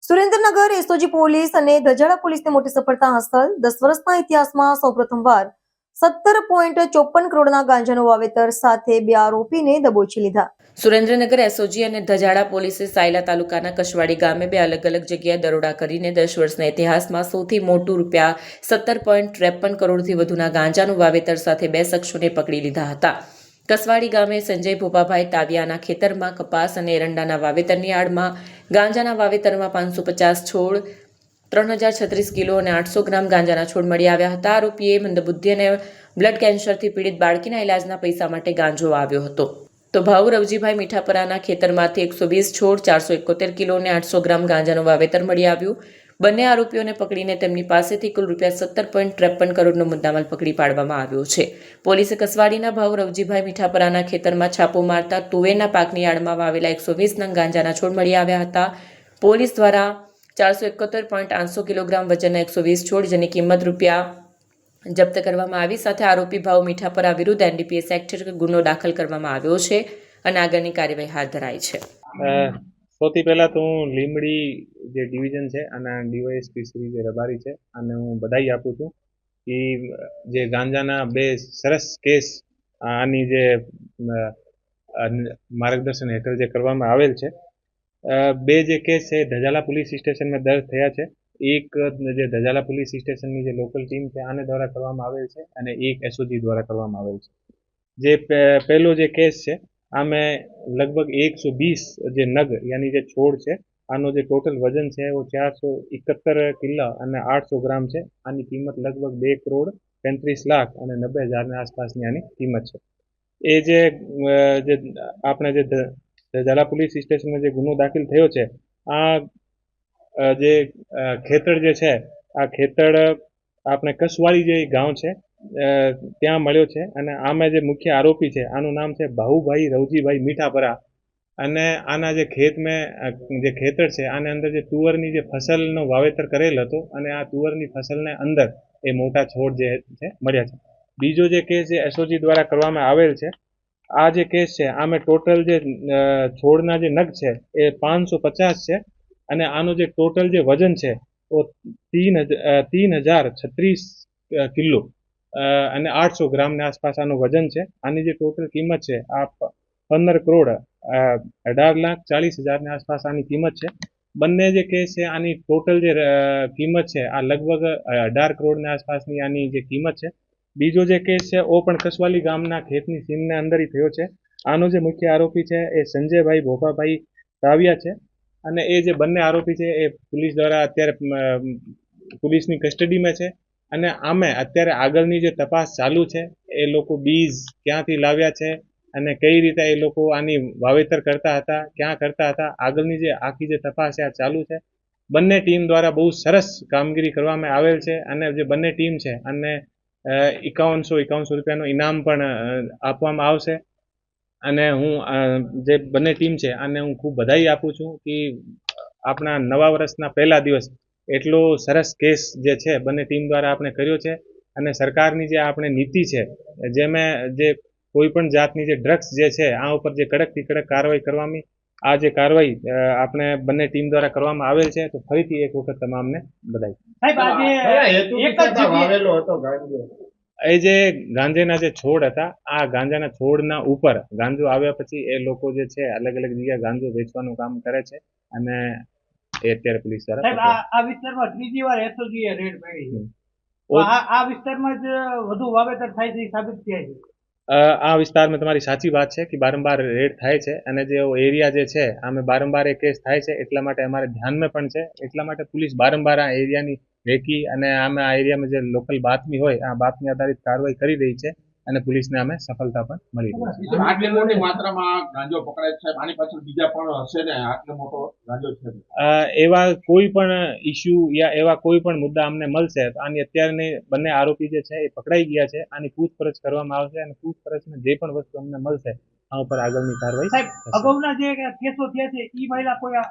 Surendranagar SOG police અને ધજાડા પોલીસને મોટી સફળતા હાંસલ 10 વર્ષના ઇતિહાસમાં સૌપ્રથમવાર 17.54 કરોડના ગાંજાનું વાવેતર સાથે 2 આરોપીને દબોચી લીધા। સુરેન્દ્રનગર એસઓજી અને ધજાડા પોલીસે સાયલા તાલુકાના કશવાડી ગામે 2 અલગ અલગ જગ્યાએ દરોડા કરીને 10 વર્ષના ઇતિહાસમાં સૌથી મોટું ₹17.53 કરોડથી વધુના ગાંજાનું વાવેતર સાથે 2 શખ્સોને પકડી લીધા હતા। કસવાડી ગામે સંજય ભોપાભાઈ તાવિયાના ખેતરમાં કપાસ અને એરંડાના વાવેતરની આડમાં ગાંજાના વાવેતરમાં 550 છોડ, 3036 કિલો અને 800 ગ્રામ ગાંજાના છોડ મળી આવ્યા હતા। આરોપીએ મંદબુદ્ધિ અને બ્લડ કેન્સરથી પીડિત બાળકીના ઇલાજના પૈસા માટે ગાંજો આવ્યો હતો તો ભાઉ રવજીભાઈ મીઠાપરાના ખેતરમાંથી 120 છોડ, 471 કિલો અને 800 ગ્રામ ગાંજાનું વાવેતર મળી આવ્યું। બંને આરોપીઓને પકડીને તેમની પાસેથી કુલ ₹17.53 કરોડનો મુદ્દામાલ પકડી પાડવામાં આવ્યો છે। પોલીસે કસવાડીના ભાઉ રવજીભાઈ મીઠાપરાના ખેતરમાં છાપો મારતા તુવેરના પાકની આડમાં વાવેલા 120 નંગ ગાંજાના છોડ મળી આવ્યા હતા। પોલીસ દ્વારા 471.800 કિલોગ્રામ વજનના 120 છોડ જેની કિંમત રૂપિયા જપ્ત કરવામાં આવી સાથે આરોપી ભાઉ મીઠાપરા વિરુદ્ધ એનડીપીએસ એક્ટ હેઠળ ગુનો દાખલ કરવામાં આવ્યો છે અને આગળની કાર્યવાહી હાથ ધરાઈ છે। સૌથી પહેલા તો હું લીંબડી જે ડિવિઝન છે અને ડીવાયએસપી શ્રી જે રબારી છે અને હું બધાઈ આપું છું કે જે ગાંજાના 2 સરસ કેસ આની જે માર્ગદર્શન હેઠળ જે કરવામાં આવેલ છે। 2 જે કેસ છે ધજાલા પોલીસ સ્ટેશનમાં દર્જ થયા છે। એક જે ધજાલા પોલીસ સ્ટેશનની જે લોકલ ટીમ છે આને દ્વારા કરવામાં આવેલ છે અને એક એસઓજી દ્વારા કરવામાં આવેલ છે। જે પહેલો જે કેસ છે આમાં લગભગ 120 જે નગ યાની જે છોડ છે આનો જે ટોટલ વજન છે वो 471 કિલો અને 800 ગ્રામ છે। આની કિંમત લગભગ 2 કરોડ 35 લાખ અને 90 હજારની આસપાસની આની કિંમત છે। એ જે આપણે જે ધજાલા પોલીસ સ્ટેશનમાં જે ગુનો દાખલ થયો છે આ જે ખેતર જે છે આ ખેતર આપણે કસવાડી જે ગાંવ છે ત્યાં મળ્યો છે અને આમાં જે મુખ્ય આરોપી છે આનું નામ છે ભાઉભાઈ રવજીભાઈ મીઠાપરા અને આના જે જે ખેતર છે આને અંદર જે તુવરની જે ફસલનો વાવેતર કરેલ હતો અને આ તુવરની ફસલને અંદર એ મોટા છોડ જે છે મળ્યા છે। બીજો જે કેસ જે એસઓજી દ્વારા કરવામાં આવેલ છે આ જે કેસ છે આમાં ટોટલ જે છોડના જે નગ છે એ 550 છે અને આનો જે ટોટલ જે વજન છે वो 3036 કિલો અને 800 ગ્રામની આસપાસ આનું વજન છે। આની જે ટોટલ કિંમત છે આ 15 કરોડ 18 લાખ 40 હજારની આસપાસ આની કિંમત છે। બંને જે કેસ છે આની ટોટલ જે કિંમત છે આ લગભગ 18 કરોડની આસપાસની આની જે કિંમત છે। બીજો જે કેસ છે ઓ પણ કસવાલી ગામના ખેતની સીમને અંદર થયો છે। આનો જે મુખ્ય આરોપી છે એ સંજયભાઈ ભોપાભાઈ તાવિયા છે અને એ જે બંને આરોપી છે એ પોલીસ દ્વારા અત્યારે પોલીસની કસ્ટડીમાં છે અને આમે અત્યારે આગળની જે તપાસ ચાલુ છે એ લોકો બીજ ક્યાંથી લાવ્યા છે અને કઈ રીતે એ લોકો આની વાવેતર કરતા હતા, ક્યાં કરતા હતા, આગળની જે આખી જે તપાસ છે આ ચાલુ છે। બંને ટીમ દ્વારા બહુ સરસ કામગીરી કરવામાં આવેલ છે અને જે બંને ટીમ છે અને 5151 રૂપિયાનું ઇનામ પણ આપવામાં આવશે અને હું જે બંને ટીમ છે આને હું ખૂબ બધાઈ આપું છું કે આપણા નવા વર્ષના પહેલા દિવસ એટલો સરસ કેસ જે છે બંને ટીમ દ્વારા આપણે કર્યો છે અને સરકારની જે આપણે નીતિ છે જેમાં જે કોઈ પણ જાતની જે ડ્રગ્સ જે છે આ ઉપર જે કડકથી કડક કાર્યવાહી કરવાની આ જે કાર્યવાહી આપણે બંને ટીમ દ્વારા કરવામાં આવેલ છે તો ફરીથી એક વખત તમામને બધાઈ। એ જે ગાંજાના જે છોડ હતા આ ગાંજાના છોડના ઉપર ગાંજો આવ્યા પછી એ લોકો જે છે અલગ અલગ જગ્યાએ ગાંજો વેચવાનું કામ કરે છે અને એ અત્યારે પોલીસ દ્વારા આ વિસ્તારમાં ત્રીજી વાર એસઓજી એ રેડ પાડી આ વિસ્તારમાં જ વધુ વાવેતર થાય છે સાબિત થાય છે। આ વિસ્તારમાં તમારી સાચી વાત છે કે વારંવાર રેડ થાય છે અને જે એરિયા જે છે આમે વારંવાર એ કેસ થાય છે એટલા માટે અમારે ધ્યાનમાં પણ છે એટલા માટે પોલીસ વારંવાર આ એરિયાની રેકી અને આમાં આ એરિયામાં જે લોકલ બાતમી હોય આ બાતમી આધારિત કાર્યવાહી કરી રહી છે અને પોલીસને અમે સફળતા પણ મળી રહી છે। આટલી મોટી માત્રામાં ગાંજો પકડાય છે આની પાછળ બીજા પણ હશે ને આટલો મોટો ગાંજો છે એવા કોઈ પણ ઇસ્યુ યા એવા કોઈ પણ મુદ્દા અમને મળશે તો આની અત્યારની બંને આરોપી જે છે એ પકડાઈ ગયા છે આની પૂછપરછ કરવામાં આવશે અને પૂછપરછમાં જે પણ વસ્તુ અમને મળશે આ ઉપર આગળની કાર્યવાહી। અગાઉના જે કેસો થયા છે એ મહિલા કોઈ